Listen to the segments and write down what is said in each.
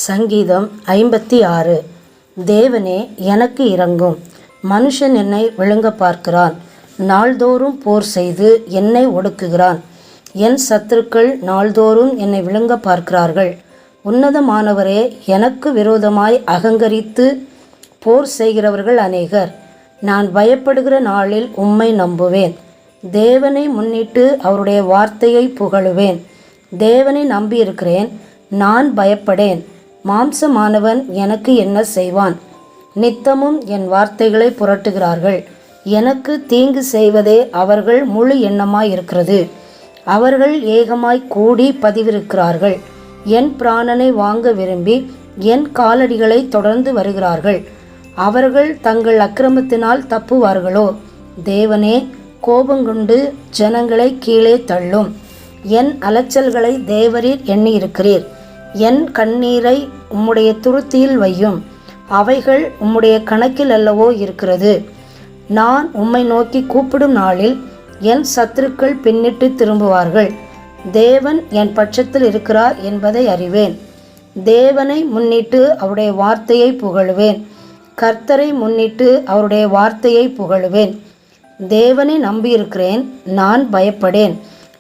சங்கீதம் 56. தேவனே எனக்கு இரங்கும். மனுஷன் என்னை விழுங்க பார்க்கிறான். நாள்தோறும் போர் செய்து என்னை ஒடுக்குகிறான். என் சத்துருக்கள் நாள்தோறும் என்னை விழுங்க பார்க்கிறார்கள். உன்னதமானவரே, எனக்கு விரோதமாய் அகங்கரித்து போர் செய்கிறவர்கள் அநேகர். நான் பயப்படுகிற நாளில் உம்மை நம்புவேன். தேவனை முன்னிட்டு அவருடைய வார்த்தையை புகழுவேன். தேவனை நம்பியிருக்கிறேன், நான் பயப்படேன். மாம்சமானவன் எனக்கு என்ன செய்வான்? நித்தமும் என் வார்த்தைகளை புரட்டுகிறார்கள். எனக்கு தீங்கு செய்வதே அவர்கள் முழு எண்ணமாயிருக்கிறது. அவர்கள் ஏகமாய் கூடி பதிவிருக்கிறார்கள். என் பிராணனை வாங்க விரும்பி என் காலடிகளை தொடர்ந்து வருகிறார்கள். அவர்கள் தங்கள் அக்கிரமத்தினால் தப்புவார்களோ? தேவனே, கோபங்கொண்டு ஜனங்களை கீழே தள்ளும். என் அலைச்சல்களை தேவரீர் எண்ணியிருக்கிறீர். என் கண்ணீரை உம்முடைய துருத்தியில் வையும். அவைகள் உம்முடைய கணக்கில் அல்லவோ இருக்கிறது. நான் உம்மை நோக்கி கூப்பிடும் நாளில் என் சத்துருக்கள் பின்னிட்டு திரும்புவார்கள். தேவன் என் பட்சத்தில் இருக்கிறார் என்பதை அறிவேன். தேவனை முன்னிட்டு அவருடைய வார்த்தையை புகழுவேன். கர்த்தரை முன்னிட்டு அவருடைய வார்த்தையை புகழுவேன். தேவனை நம்பியிருக்கிறேன், நான் பயப்படேன்.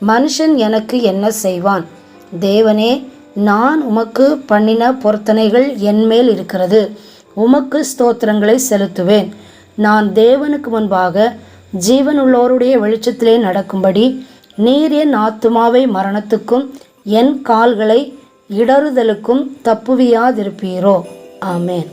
மனுஷன் எனக்கு என்ன செய்வான்? தேவனே, நான் உமக்கு பண்ணின பொருத்தனைகள் என்மேல் இருக்கிறது. உமக்கு ஸ்தோத்திரங்களை செலுத்துவேன். நான் தேவனுக்கு முன்பாக ஜீவனுள்ளோருடைய வெளிச்சத்திலே நடக்கும்படி நீர் என் ஆத்துமாவை மரணத்துக்கும் என் கால்களை இடறுதலுக்கும் தப்புவியாதிருப்பீரோ? ஆமேன்.